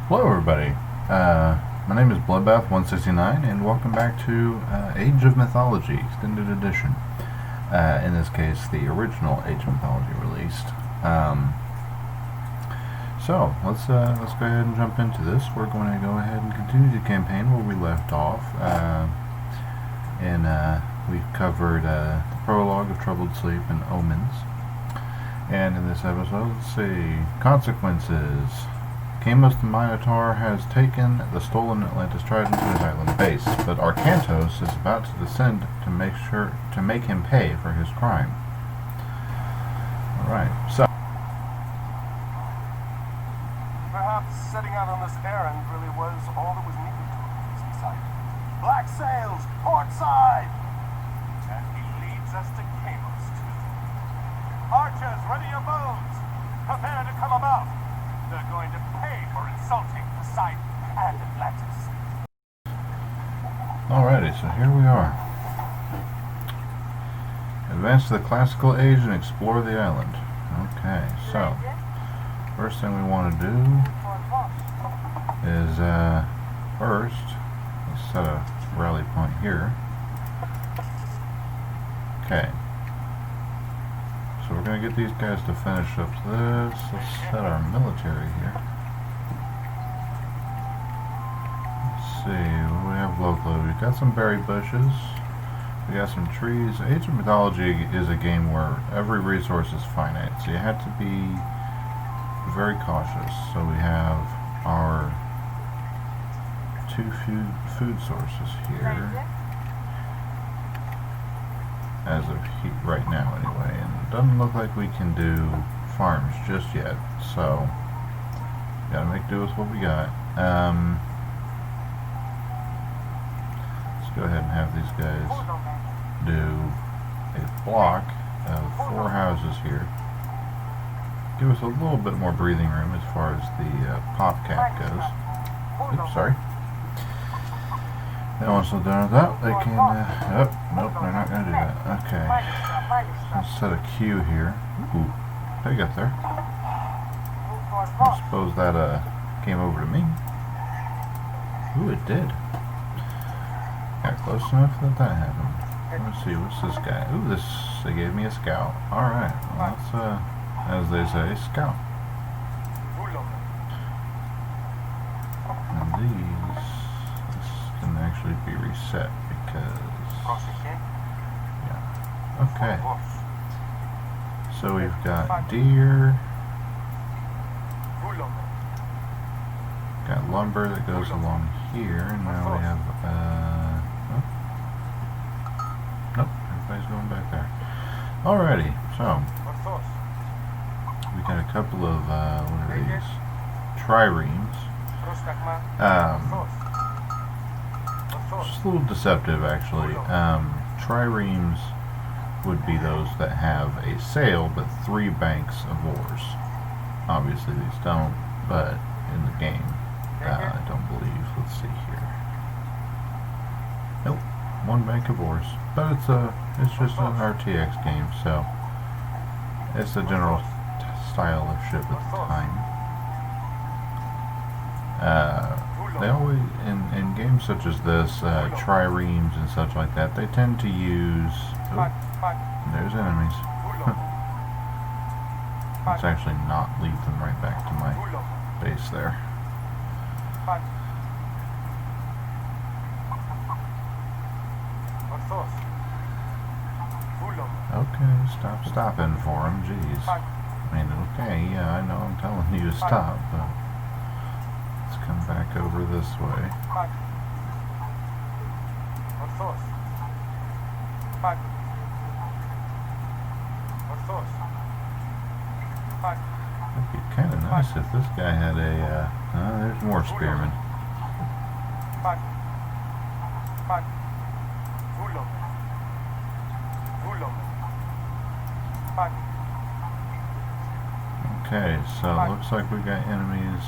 Hello everybody, my name is Bloodbath169 and welcome back to Age of Mythology, Extended Edition. In this case, the original Age of Mythology released. So, let's go ahead and jump into this. We're going to go ahead and continue the campaign where we left off. We've covered the prologue of Troubled Sleep and Omens. And in this episode, let's see, Consequences. Chamos the Minotaur has taken the stolen Atlantis Trident to his island base, but Arkantos is about to descend to make him pay for his crime. Alright, so perhaps setting out on this errand really was all that was needed to release the sight. Black sails, port side! And he leads us to Chamos too. Archers, ready your bows! Prepare to come about! They're going to pay for insulting Poseidon and Atlantis. alrighty, so here we are. Advance to the classical age and explore the island. Okay, so first thing we want to do is first let's set a rally point here. Okay. So we're going to get these guys to finish up this. Let's set our military here. Let's see, what do we have locally? We've got some berry bushes. We got some trees. Age of Mythology is a game where every resource is finite, so you have to be very cautious. So we have our two food sources here. As of right now anyway, and it doesn't look like we can do farms just yet, so gotta make do with what we got. Let's go ahead and have these guys do a block of 4 houses here. Give us a little bit more breathing room as far as the pop cap goes. Oops, sorry. And once they're done with that, they can, nope, they're not going to do that. Okay. Let's set a queue here. Ooh, pig up there. I suppose that, came over to me. Ooh, it did. Got close enough that that happened. Let's see, what's this guy? Ooh, they gave me a scout. Alright, well, that's, as they say, scout. And these can actually be reset because yeah. Okay. So we've got deer, got lumber that goes along here, and now we have nope, everybody's going back there. Alrighty, so we got a couple of what are these? Triremes. Just a little deceptive, actually. Triremes would be those that have a sail but 3 banks of oars. Obviously these don't, but in the game, I don't believe. Let's see here. Nope, 1 bank of oars. But it's just an RTX game, so it's the general style of ship at the time. They always, in games such as this, triremes and such like that, they tend to use... Oh, there's enemies. Let's actually not lead them right back to my base there. Okay, stop stopping for them, jeez. I mean, okay, yeah, I know I'm telling you to stop, but... let's come back over this way. It'd be kind of nice if this guy had a, there's more spearmen. Okay, so it looks like we got enemies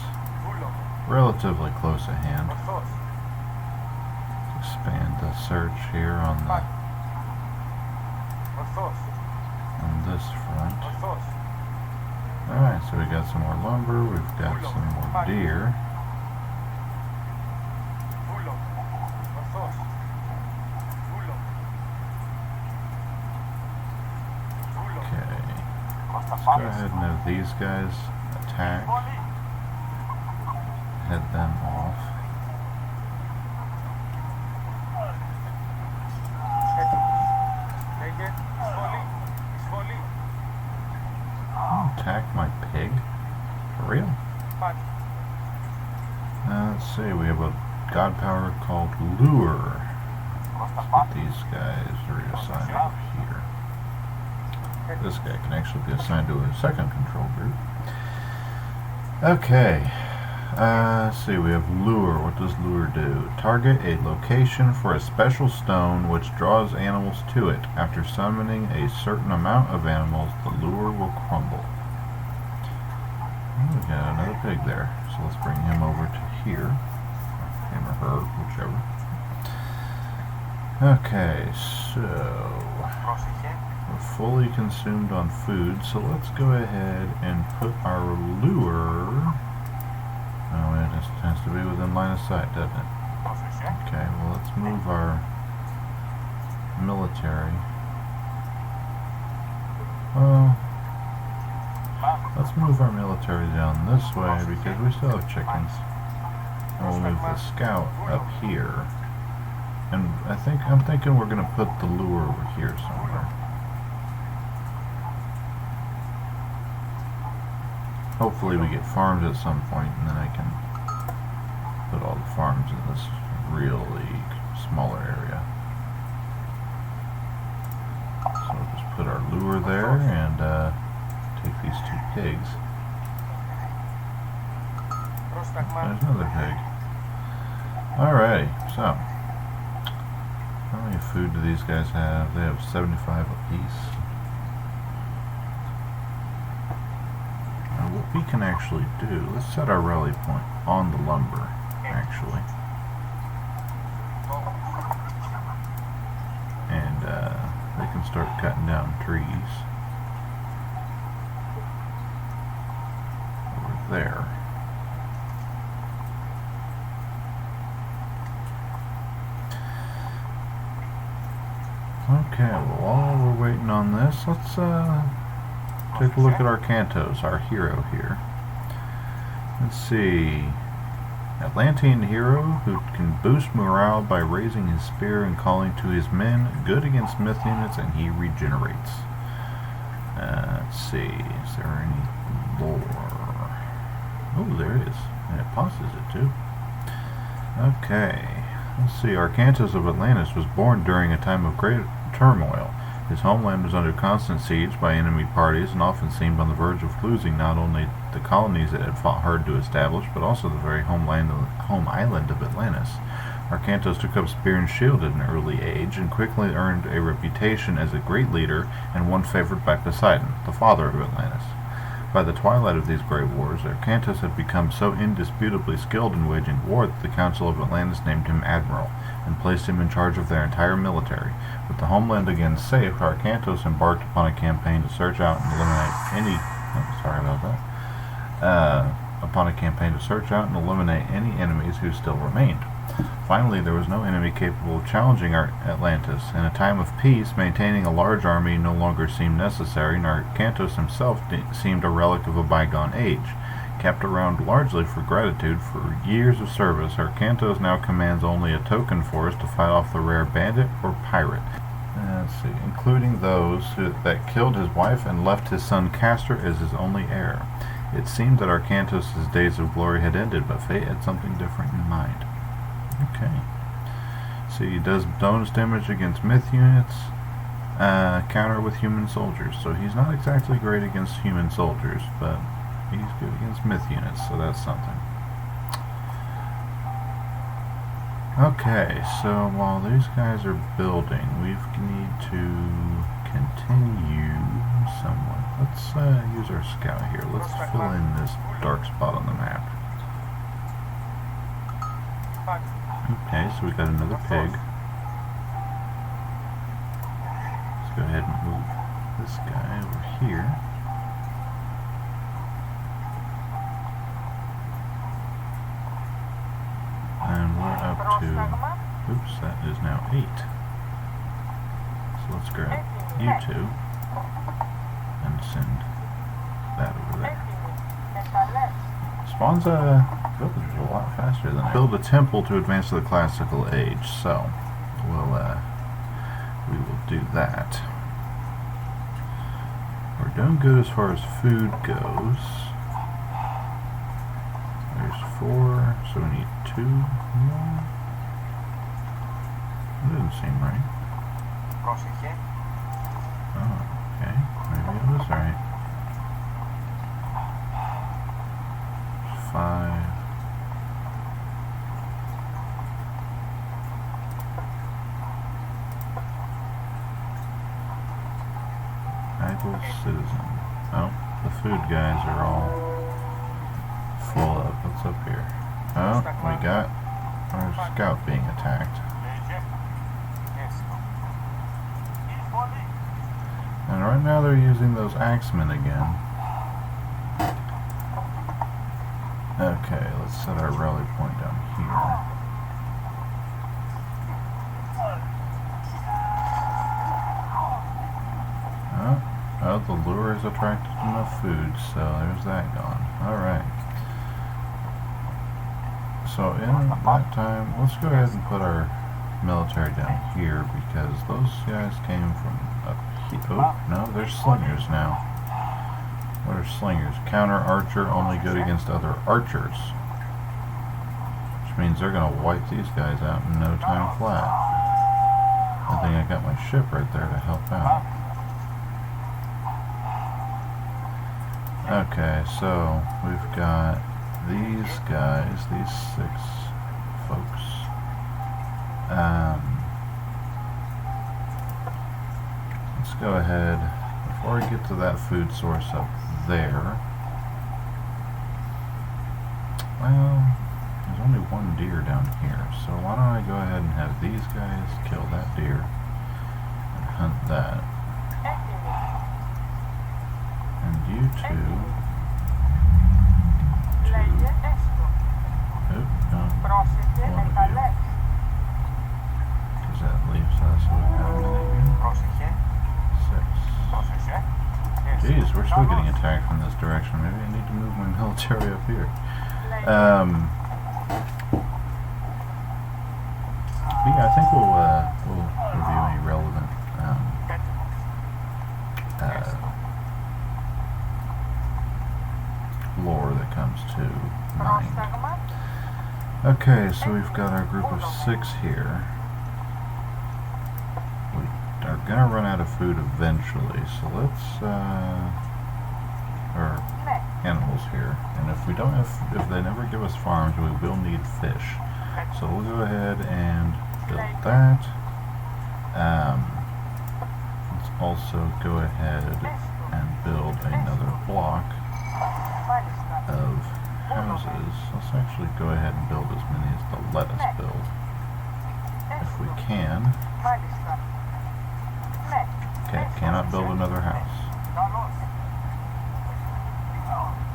relatively close at hand. Expand the search here on this front. Alright, so we got some more lumber, we've got some more deer. Let's go ahead and have these guys attack. Head them off. Attack my pig? For real? Let's see, we have a god power called Lure. Let's put these guys reassigned over here. This guy can actually be assigned to a second control group. Okay. Let's see, we have Lure. What does Lure do? Target a location for a special stone which draws animals to it. After summoning a certain amount of animals, the lure will crumble. Oh, we got another pig there. So let's bring him over to here. Him or her, whichever. Okay, so we're fully consumed on food, so let's go ahead and put our lure. Oh, it just has to be within line of sight, doesn't it? Okay, well let's move our military. Well, let's move our military down this way because we still have chickens. And we'll move the scout up here. And I'm thinking we're gonna put the lure over here somewhere. Hopefully we get farms at some point, and then I can put all the farms in this really smaller area. So we'll just put our lure there and take these two pigs. There's another pig. Alrighty, so how many food do these guys have? They have 75 apiece. What we can actually do, let's set our rally point on the lumber, actually. And they can start cutting down trees. Over there. Okay, well while we're waiting on this, let's take a look at Arkantos, our hero here. Let's see. Atlantean hero who can boost morale by raising his spear and calling to his men, good against myth units, and he regenerates. Let's see. Is there any lore? Oh, there is. And it pauses it too. Okay. Let's see. Arkantos of Atlantis was born during a time of great turmoil. His homeland was under constant siege by enemy parties and often seemed on the verge of losing not only the colonies it had fought hard to establish, but also the very home island of Atlantis. Arkantos took up spear and shield at an early age and quickly earned a reputation as a great leader and one favored by Poseidon, the father of Atlantis. By the twilight of these great wars, Arkantos had become so indisputably skilled in waging war that the Council of Atlantis named him Admiral and placed him in charge of their entire military. With the homeland again safe, Arkantos embarked upon a campaign to search out and eliminate any enemies who still remained. Finally, there was no enemy capable of challenging Atlantis. In a time of peace, maintaining a large army no longer seemed necessary, and Arkantos himself seemed a relic of a bygone age. Kept around largely for gratitude for years of service, Arkantos now commands only a token force to fight off the rare bandit or pirate. Let's see, including those that killed his wife and left his son Castor as his only heir. It seemed that Arkantos' days of glory had ended, but fate had something different in mind. Okay. See, he does bonus damage against myth units, counter with human soldiers. So he's not exactly great against human soldiers, but he's good against myth units, so that's something. Okay, so while these guys are building, we need to continue somewhat. Let's use our scout here. Let's fill in this dark spot on the map. Okay, so we got another pig. Let's go ahead and move this guy over here. And we're up to, oops, that is now 8. So let's grab you two and send that over there. Spawns villagers a lot faster than I build a temple to advance to the classical age, so we will do that. We're doing good as far as food goes. There's 4, so we need 2 more. That doesn't seem right. Oh, okay. Maybe it was right. 5. Idle citizen. Oh, the food guys are all full up. What's up here? Oh, we got our scout being attacked. And right now they're using those axemen again. Okay, let's set our rally point down here. Oh, the lure has attracted enough food, so there's that gone. Alright. So in that time, let's go ahead and put our military down here, because those guys came from up here. Oh, no, they're slingers now. What are slingers? Counter archer, only good against other archers. Which means they're going to wipe these guys out in no time flat. I think I got my ship right there to help out. Okay, so we've got these guys, these 6 folks. Let's go ahead, before I get to that food source up there. Well, there's only 1 deer down here, so why don't I go ahead and have these guys kill that deer and hunt that. And you two. Oh, no. One of you. Because that leaves us with how many? 6. Jeez, we're still getting attacked from this direction. Maybe I need to move my military up here. Yeah, I think we'll review any relevant lore that comes to mind. Okay, so we've got our group of 6 here. We are gonna run out of food eventually, so let's or animals here. And if we don't have, if they never give us farms, we will need fish. So we'll go ahead and build that. Let's also go ahead and build another block of houses. Let's actually go ahead and build as many as they'll let us build, if we can. Okay, cannot build another house.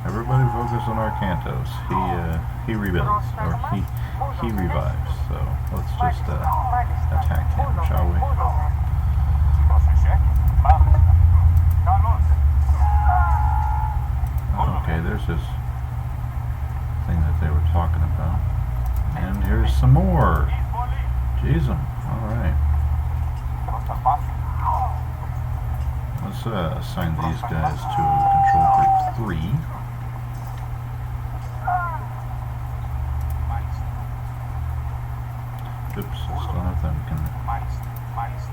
Everybody focus on Arkantos. He rebuilds, or he revives. So let's just attack him, shall we? Okay, there's this thing that they were talking about. And here's some more. Jeez, alright. Let's assign these guys to control group 3. Oops, I still have them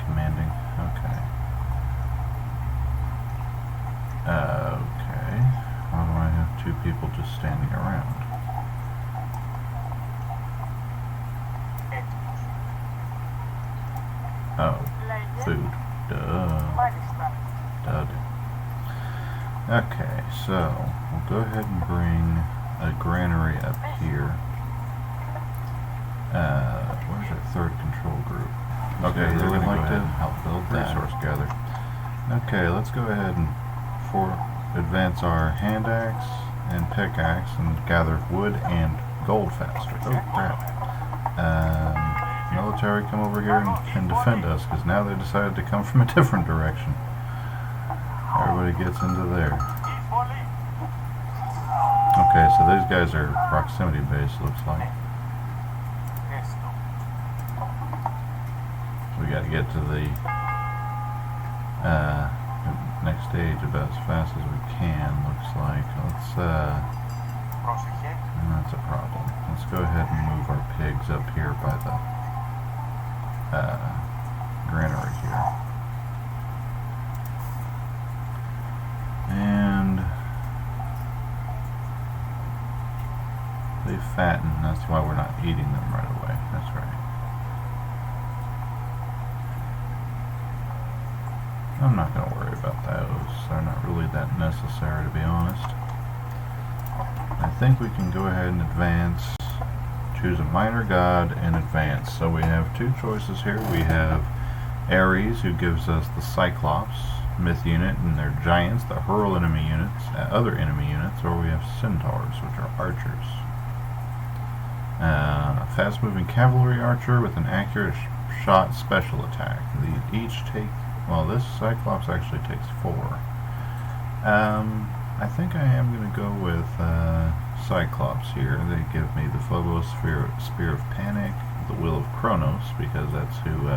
commanding. Okay. Okay. Why do I have 2 people just standing around? Oh, food. Duh. Okay, so we'll go ahead and bring a granary up here. Where's our 3rd control group? Okay, they're going to like to help build that. Resource gather. Okay, let's go ahead and advance our hand axe and pickaxe and gather wood and gold faster. Oh crap. Military, come over here and defend us, because now they decided to come from a different direction. Everybody gets into there. Okay, so these guys are proximity based, looks like. We gotta get to the next stage about as fast as we can, looks like. Let's, that's a problem. Let's go ahead and move our pigs up here by the granary here. And they fatten, that's why we're not eating them right away. That's right. I'm not going to worry about those. They're not really that necessary, to be honest. I think we can go ahead and advance. Choose a minor god and advance. So we have two choices here. We have Ares, who gives us the Cyclops myth unit, and they're giants that hurl enemy units at other enemy units, or we have Centaurs, which are archers. Fast-moving cavalry archer with an accurate shot special attack. These each take, well, this Cyclops actually takes 4. I think I am going to go with Cyclops here. They give me the Phobos Spear of Panic, the Will of Kronos, because that's who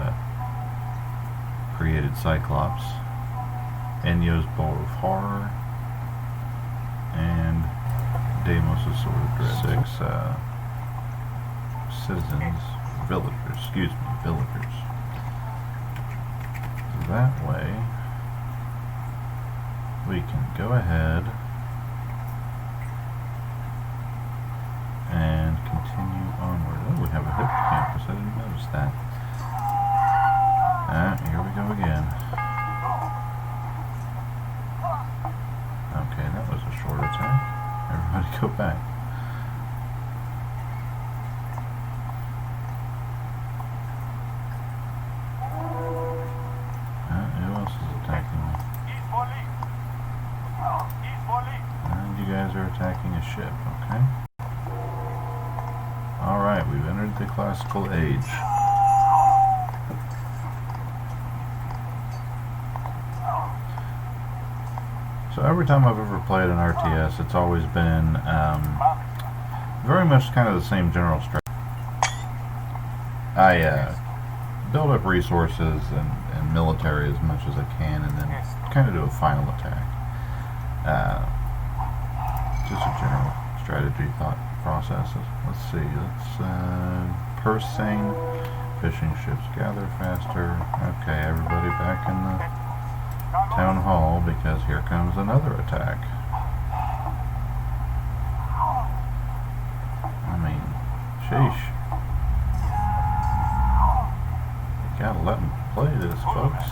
created Cyclops, Enyo's Bow of Horror, and Deimos' Sword of Dread. 6 citizens, villagers. That way, we can go ahead and continue onward. Oh, we have a hippocampus. I didn't notice that. Here we go again. Okay, that was a short attack. Everybody go back. Who else is attacking me? And you guys are attacking a ship, okay? Alright, we've entered the classical age. So every time I've ever played an RTS, it's always been very much kind of the same general strategy. I build up resources and military as much as I can, and then kind of do a final attack. Just a general strategy thought processes. Let's see. Let's purse seine, fishing ships gather faster. Okay, everybody back in the town hall, because here comes another attack. I mean, sheesh. You gotta let them play this, folks.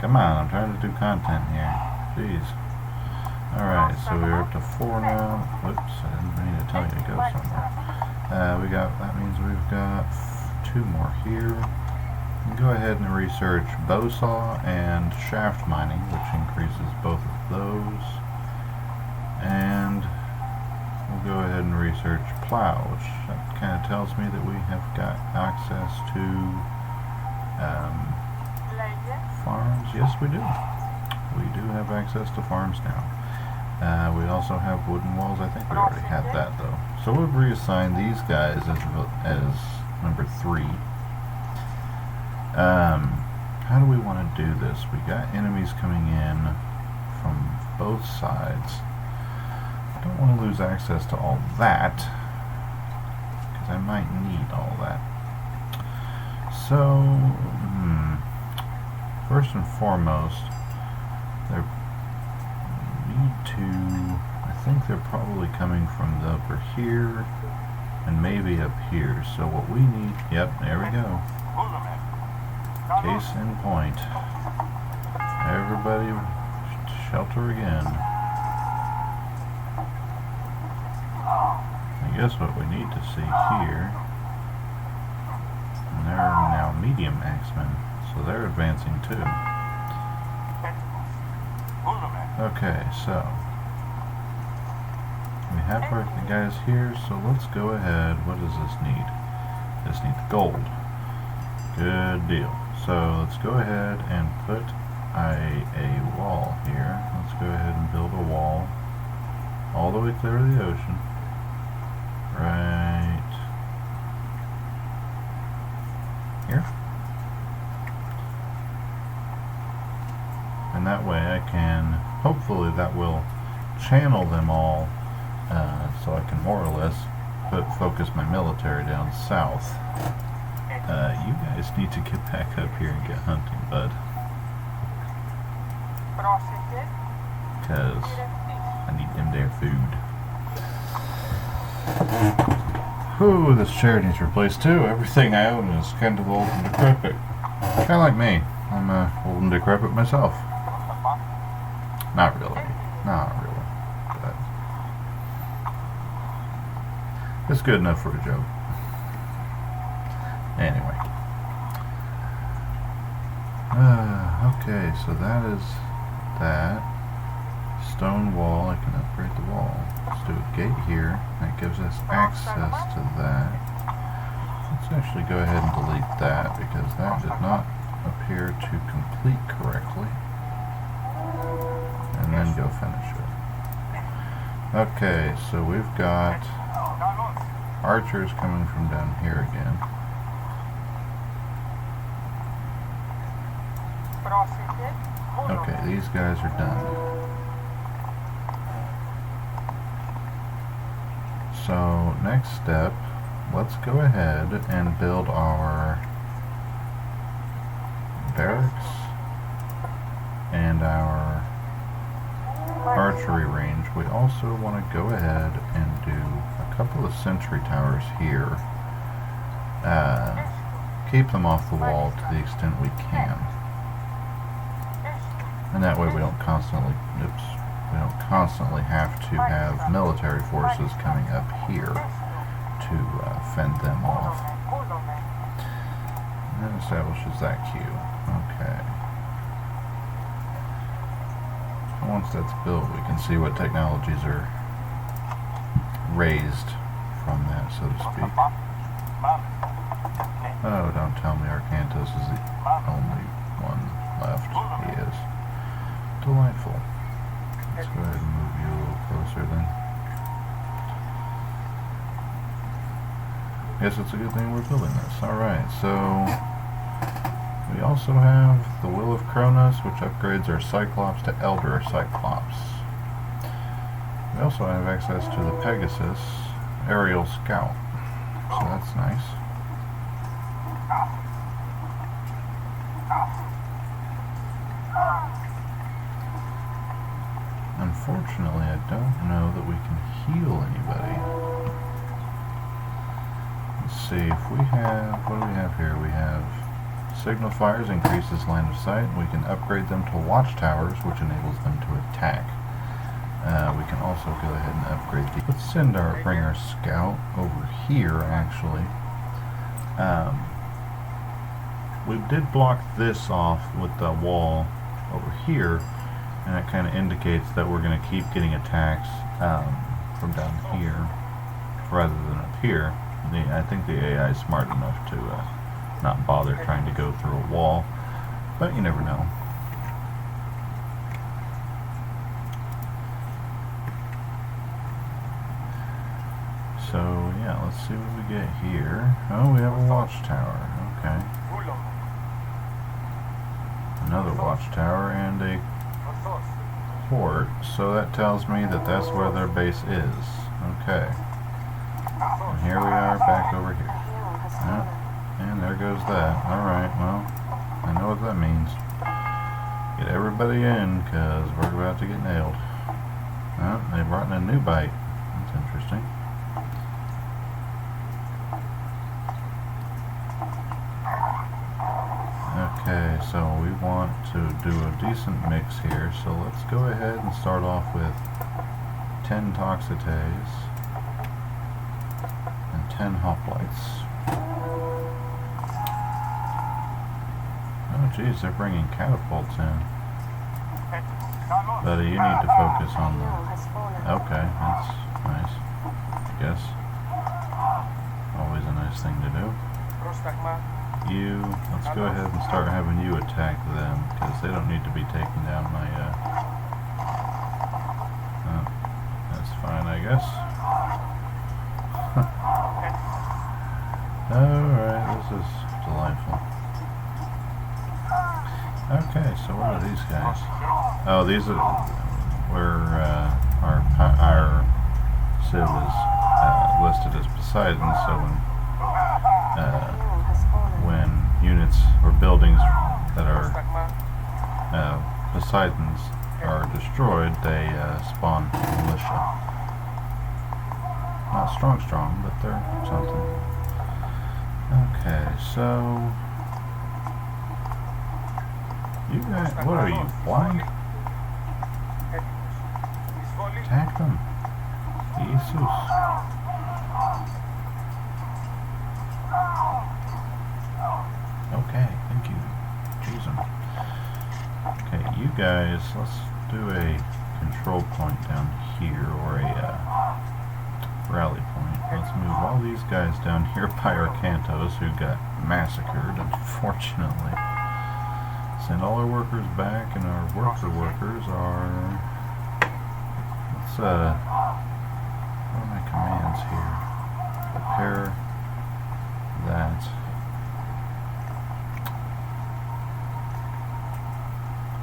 Come on, I'm trying to do content here. Jeez. Alright, so we're up to 4 now. Whoops, I didn't mean to tell you to go somewhere. That means we've got 2 more here. Go ahead and research bow saw and shaft mining, which increases both of those. And we'll go ahead and research plow, which kind of tells me that we have got access to farms. Yes, we do. We do have access to farms now. We also have wooden walls. I think we already had that, though. So we'll reassign these guys as number 3. How do we want to do this? We got enemies coming in from both sides. I don't want to lose access to all that, because I might need all that. So, first and foremost, they need to, I think they're probably coming from over here, and maybe up here. So what we need, yep, there we go. Case in point. Everybody shelter again. I guess what we need to see here, and they're now medium axemen, so they're advancing too. Okay, so we have our guys here, so let's go ahead. What does this need? This needs gold. Good deal. So let's go ahead and put a wall here. Let's go ahead and build a wall. all the way clear to the ocean. Right here. And that way I can, hopefully that will channel them all, so I can more or less focus my military down south. You guys need to get back up here and get hunting, bud. Because I need them their food. Whew, this chair needs replaced too. Everything I own is kind of old and decrepit. Kind of like me. I'm old and decrepit myself. Not really. Not really. But it's good enough for a joke. Anyway. Okay, so that is that. Stone wall, I can upgrade the wall. Let's do a gate here. That gives us access to that. Let's actually go ahead and delete that because that did not appear to complete correctly. And then go finish it. Okay, so we've got archers coming from down here again. Okay, these guys are done. So, next step, let's go ahead and build our barracks and our archery range. We also want to go ahead and do a couple of sentry towers here. Keep them off the wall to the extent we can. And that way we don't constantly have to have military forces coming up here to fend them off. And that establishes that queue. Okay. Once that's built, we can see what technologies are raised from that, so to speak. Oh, don't tell me Arkantos is the only one left. He is. Delightful. Let's go ahead and move you a little closer then. Guess it's a good thing we're building this. Alright, so we also have the Will of Kronos, which upgrades our Cyclops to Elder Cyclops. We also have access to the Pegasus Aerial Scout, so that's nice. Unfortunately, I don't know that we can heal anybody. Let's see, if we have, what do we have here? We have Signal Fires, increases line of sight. We can upgrade them to Watchtowers, which enables them to attack. We can also go ahead and upgrade the... Let's bring our scout over here, actually. We did block this off with the wall over here, and it kind of indicates that we're going to keep getting attacks from down here rather than up here. I think the AI is smart enough to not bother trying to go through a wall, but you never know. So yeah, let's see what we get here. Oh, we have a watchtower. Okay. Another watchtower and a port, so that tells me that that's where their base is. Okay. And here we are back over here. And there goes that. Alright, well, I know what that means. Get everybody in, because we're about to get nailed. Oh, they brought in a new bite. That's interesting. Okay, so we want to do a decent mix here, so let's go ahead and start off with 10 Toxitates and 10 Hoplites. Oh geez, they're bringing catapults in. Buddy, you need to focus on the... Okay, that's nice, I guess. Always a nice thing to do. Let's go ahead and start having you attack them, because they don't need to be taking down my, that's fine. I guess. Alright, this is delightful. Okay, so what are these guys? Oh, these are where our civ is listed as Poseidon, so when units or buildings that are Poseidons are destroyed, they spawn militia. Not strong, but they're something. Okay, so you guys, what are you, blind? Attack them. Jesus. Okay, thank you. Choose them. Okay, you guys, let's do a control point down here, or a rally point. Let's move all these guys down here by Arkantos, who got massacred, unfortunately. Send all our workers back, and our workers are... Let's, what are my commands here? Prepare that.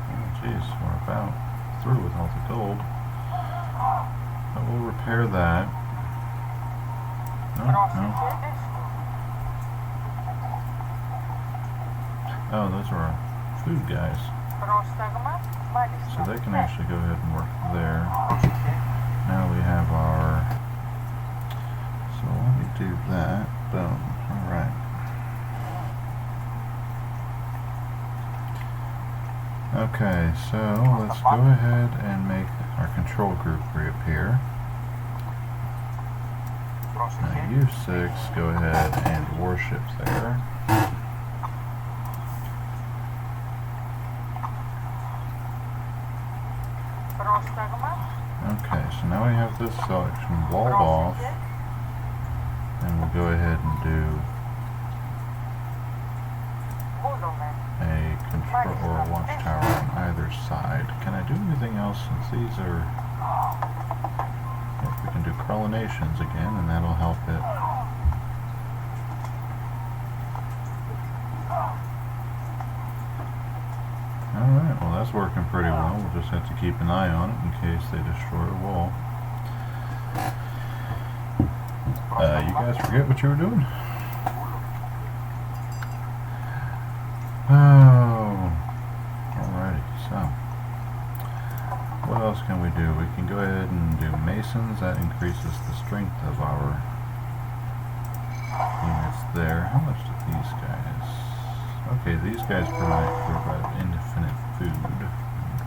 Oh, jeez, we're about through with all the gold. But we'll repair that. No. Oh, those are our food guys. So they can actually go ahead and work there. Now we have our... So let me do that. Boom. Alright. Okay, so let's go ahead and make our control group reappear. Now you 6, go ahead and warship there. Okay, so now we have this selection walled off, and we'll go ahead and do a control or a watchtower on either side. Can I do anything else since these are... If we can do correlations again, and that'll help it. Alright, well that's working pretty well. We'll just have to keep an eye on it in case they destroy a wall. You guys forget what you were doing? Oh, alrighty, so what else can we do? We can go ahead and do masons. That increases the strength of our units there. How much do these guys? Okay, these guys provide infinite food.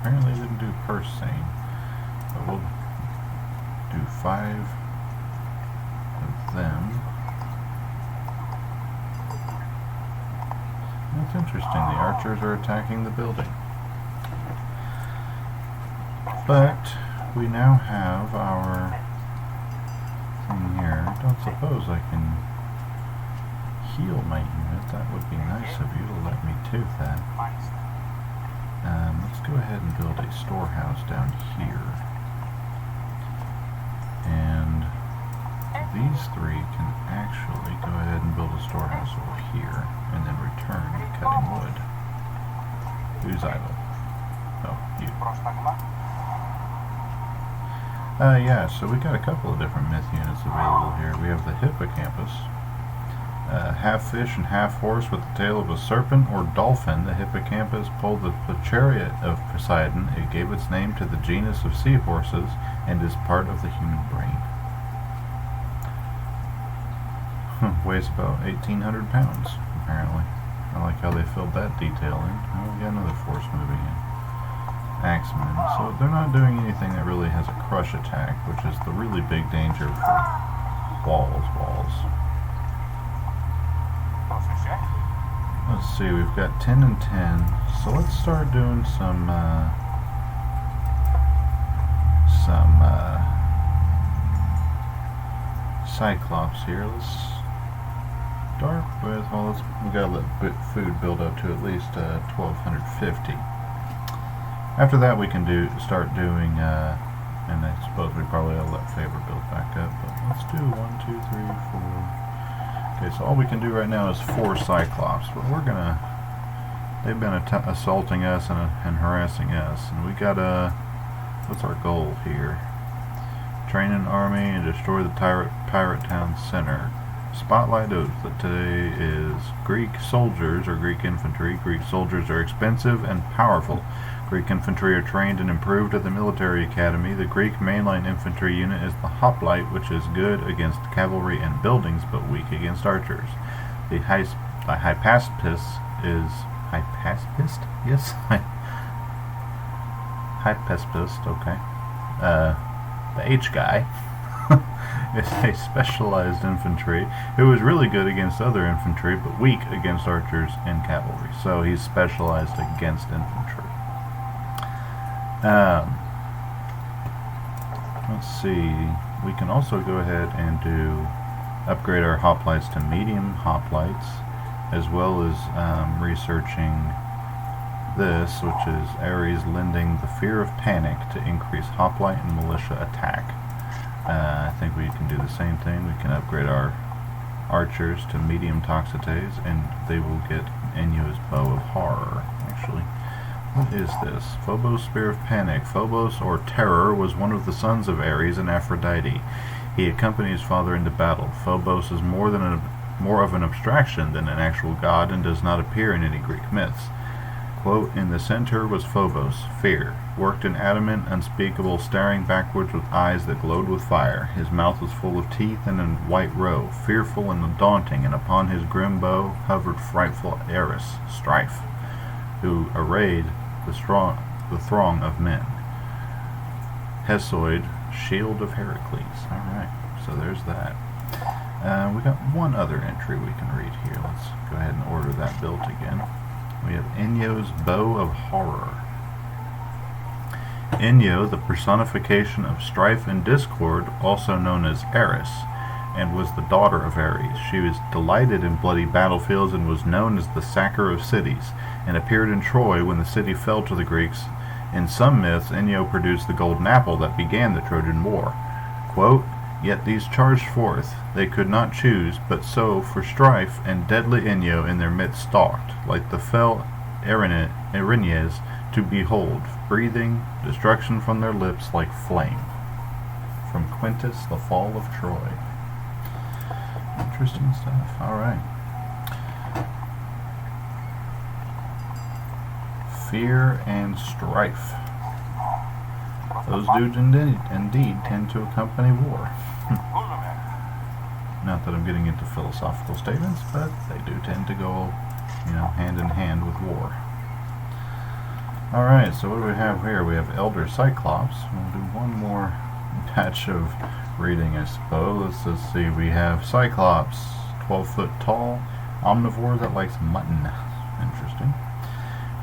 Apparently they didn't do purse seine, but we'll do 5 of them. That's interesting. The archers are attacking the building. But we now have our thing here. I don't suppose I can heal my unit. That would be nice of you to let me do that. Let's go ahead and build a storehouse down here. And these 3 can actually go ahead and build a storehouse over here and then return to cutting wood. Who's idle? Oh, you. Yeah, so we got a couple of different myth units available here. We have the hippocampus, half fish and half horse with the tail of a serpent or dolphin. The hippocampus pulled the chariot of Poseidon. It gave its name to the genus of seahorses and is part of the human brain. Weighs about 1,800 pounds, apparently. I like how they filled that detail in. Oh, we got another force moving in. Axemen. So they're not doing anything that really has a crush attack, which is the really big danger for walls. Let's see, we've got 10 and 10. So let's start doing some Cyclops here. Let's start with, well, we gotta let food build up to at least 1,250. After that, we can start doing, and I suppose we probably ought to let Favor build do? 1, 2, 3, 4. Okay, so all we can do right now is 4 Cyclops, but we're gonna... They've been assaulting us and harassing us, and we gotta... What's our goal here? Train an army and destroy the pirate town center. Spotlight of today is Greek soldiers or Greek infantry. Greek soldiers are expensive and powerful. Greek infantry are trained and improved at the military academy. The Greek mainline infantry unit is the hoplite, which is good against cavalry and buildings, but weak against archers. The hypaspist is... Hypaspist? Yes. Hypaspist, okay. The H guy is a specialized infantry who is really good against other infantry, but weak against archers and cavalry. So he's specialized against infantry. Let's see. We can also go ahead and upgrade our hoplites to medium hoplites, as well as researching this, which is Ares lending the fear of panic to increase hoplite and militia attack. I think we can do the same thing. We can upgrade our archers to medium toxotes, and they will get Enyo's bow of horror. Actually, what is this? Phobos' spear of panic. Phobos, or terror, was one of the sons of Ares and Aphrodite. He accompanied his father into battle. Phobos is more of an abstraction than an actual god, and does not appear in any Greek myths. Quote, in the center was Phobos, fear, worked in adamant, unspeakable, staring backwards with eyes that glowed with fire. His mouth was full of teeth and a white row, fearful and daunting, and upon his grim bow hovered frightful Eris, strife, who arrayed the throng of men. Hesiod, shield of Heracles. Alright, so there's that. We got one other entry we can read here. Let's go ahead and order that built again. We have Enyo's bow of horror. Enyo, the personification of strife and discord, also known as Eris, and was the daughter of Ares. She was delighted in bloody battlefields and was known as the sacker of cities, and appeared in Troy when the city fell to the Greeks. In some myths, Enyo produced the golden apple that began the Trojan War. Quote, yet these charged forth, they could not choose, but so for strife and deadly Enyo in their midst stalked, like the fell Erinyes to behold, breathing destruction from their lips like flame. From Quintus, The Fall of Troy. Interesting stuff. Alright. Fear and strife. Those dudes indeed tend to accompany war. Not that I'm getting into philosophical statements, but they do tend to go, hand in hand with war. Alright, so what do we have here? We have Elder Cyclops. We'll do one more batch of reading, I suppose. Let's see. We have Cyclops, 12 foot tall, omnivore that likes mutton. Interesting.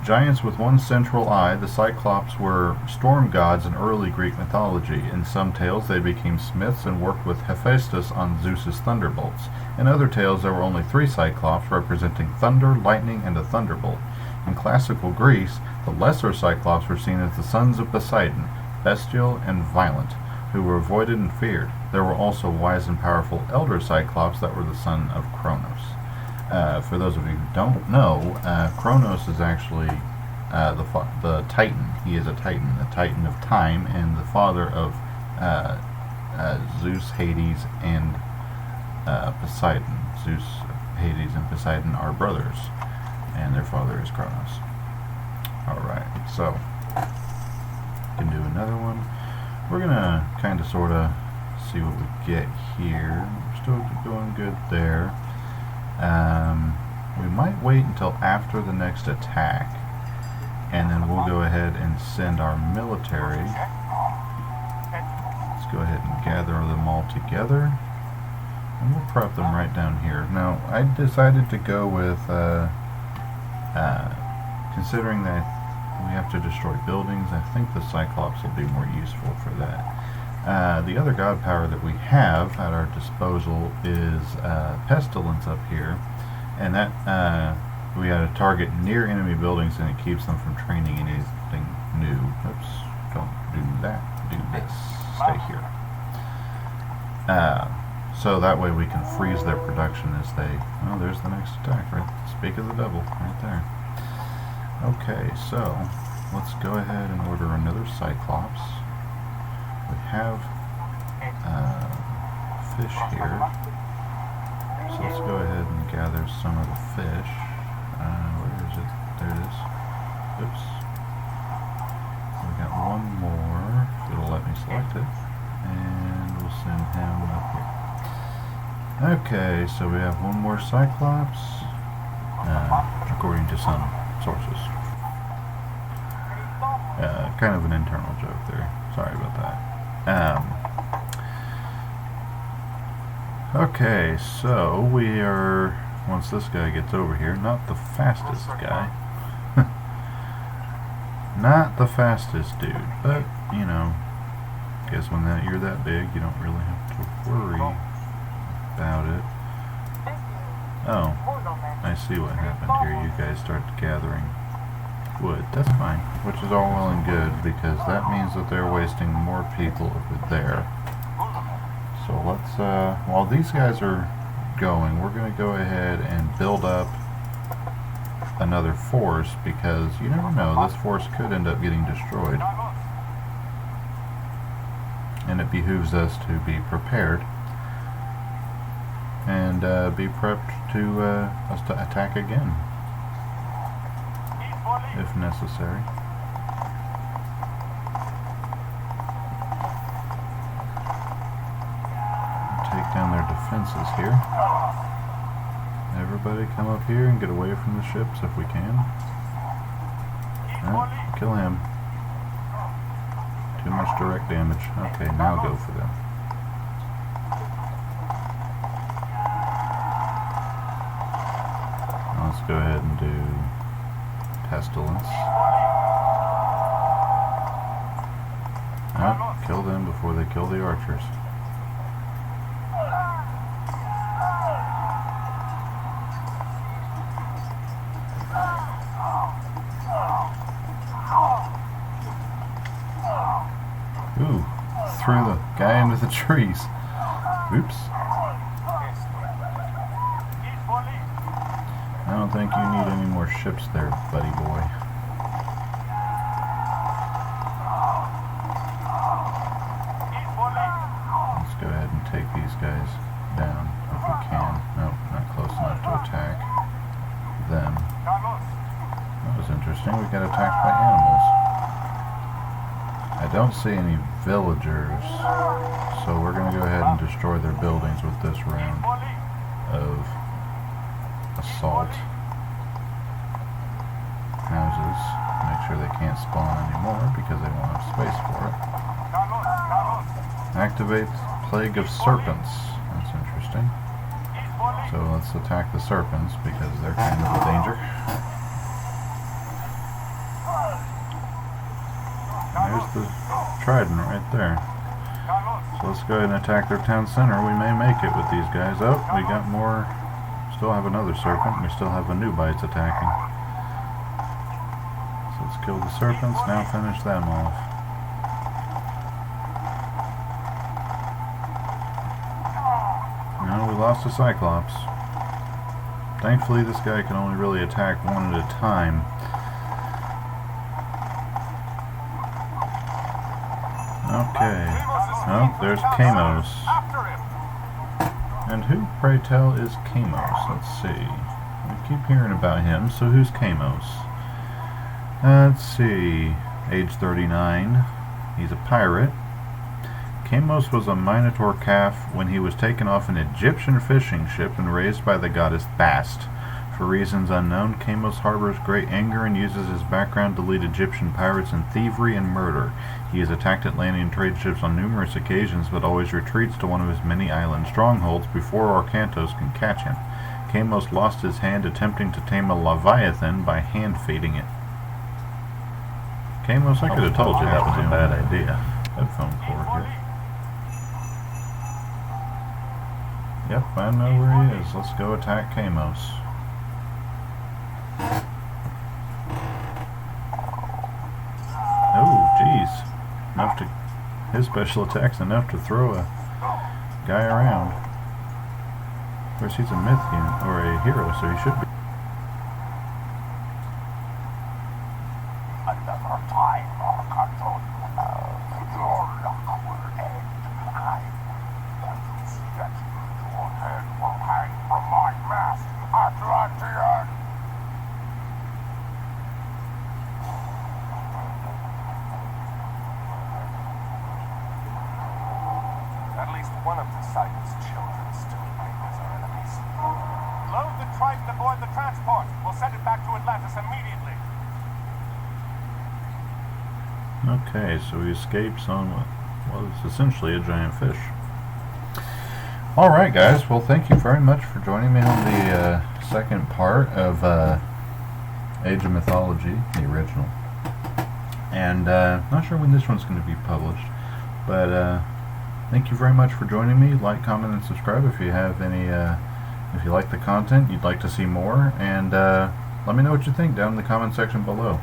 Giants with one central eye, the Cyclops were storm gods in early Greek mythology. In some tales they became smiths and worked with Hephaestus on Zeus's thunderbolts. In other tales there were only 3 Cyclops, representing thunder, lightning, and a thunderbolt. In classical Greece, the lesser Cyclops were seen as the sons of Poseidon, bestial and violent, who were avoided and feared. There were also wise and powerful elder Cyclops that were the son of Kronos. For those of you who don't know, Kronos is actually the Titan. He is a Titan, the Titan of time, and the father of Zeus, Hades, and Poseidon. Zeus, Hades, and Poseidon are brothers, and their father is Kronos. Alright, so, we can do another one. We're gonna kind of sort of see what we get here. We're still doing good there. We might wait until after the next attack, and then we'll go ahead and send our military. Let's go ahead and gather them all together, and we'll prep them right down here. Now, I decided to go with, considering that we have to destroy buildings, I think the Cyclops will be more useful for that. The other god power that we have at our disposal is Pestilence up here, and that we got to target near enemy buildings, and it keeps them from training anything new. Oops, don't do that. Do this. Stay here. So that way we can freeze their production as they... Oh, there's the next attack, right? Speak of the devil, right there. Okay, so let's go ahead and order another Cyclops. We have fish here. So let's go ahead and gather some of the fish. Where is it? There it is. Oops. We got one more. It'll let me select it. And we'll send him up here. Okay, so we have one more Cyclops, according to some sources. Kind of an internal joke there. Sorry about that. Okay, so we are, once this guy gets over here, not the fastest guy. Not the fastest dude, but, you know, I guess when you're that big, you don't really have to worry about it. Oh, I see what happened here. You guys started gathering wood. That's fine, which is all well and good, because that means that they're wasting more people over there. So let's, while these guys are going, we're going to go ahead and build up another force, because you never know, this force could end up getting destroyed. And it behooves us to be prepared and be prepped to us to attack again if necessary. Take down their defenses here. Everybody come up here and get away from the ships if we can. Alright, kill him. Too much direct damage. Okay, now go for them. Let's go ahead and do Pestilence. Kill them before they kill the archers. Ooh, threw the guy into the trees. Oops. I don't think you need any more ships there, buddy boy. Let's go ahead and take these guys down if we can. Nope, not close enough to attack them. That was interesting. We got attacked by animals. I don't see any villagers, so we're going to go ahead and destroy their buildings with this round of assault. Houses. Make sure they can't spawn anymore because they won't have space for it. Activate Plague of Serpents. That's interesting. So let's attack the serpents because they're kind of a danger. There's the Trident right there. So let's go ahead and attack their town center. We may make it with these guys. Oh, we got more. Still have another serpent. We still have the Nubites attacking. So let's kill the serpents. Now finish them off. No, we lost a Cyclops. Thankfully, this guy can only really attack one at a time. Okay. Oh, there's Kamos. And who, pray tell, is Kamos? Let's see. We keep hearing about him, so who's Kamos? Let's see. Age 39. He's a pirate. Kamos was a Minotaur calf when he was taken off an Egyptian fishing ship and raised by the goddess Bast. For reasons unknown, Kamos harbors great anger and uses his background to lead Egyptian pirates in thievery and murder. He is attacked at landing trade ships on numerous occasions, but always retreats to one of his many island strongholds before Arkantos can catch him. Kamos lost his hand attempting to tame a Leviathan by hand-feeding it. Kamos, I could have told you that was a bad idea. Headphone cord here. Yep, I know where he is. Let's go attack Kamos. Oh, jeez. His special attack's enough to throw a guy around. Of course, he's a myth or a hero, so he should be. Another time, Arkantos. Your luck will end tonight. That statue of your head will hang from my mast, Atlantean. At least one of Poseidon's children still labors our enemies. Load the Trident aboard the transport. We'll send it back to Atlantis immediately. Okay, so he escapes on what was essentially a giant fish. Alright guys, well thank you very much for joining me on the second part of Age of Mythology, the original. And not sure when this one's going to be published, but thank you very much for joining me. Like, comment, and subscribe if you have any, if you like the content, you'd like to see more, and let me know what you think down in the comment section below.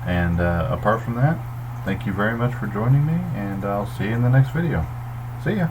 And apart from that, thank you very much for joining me, and I'll see you in the next video. See ya!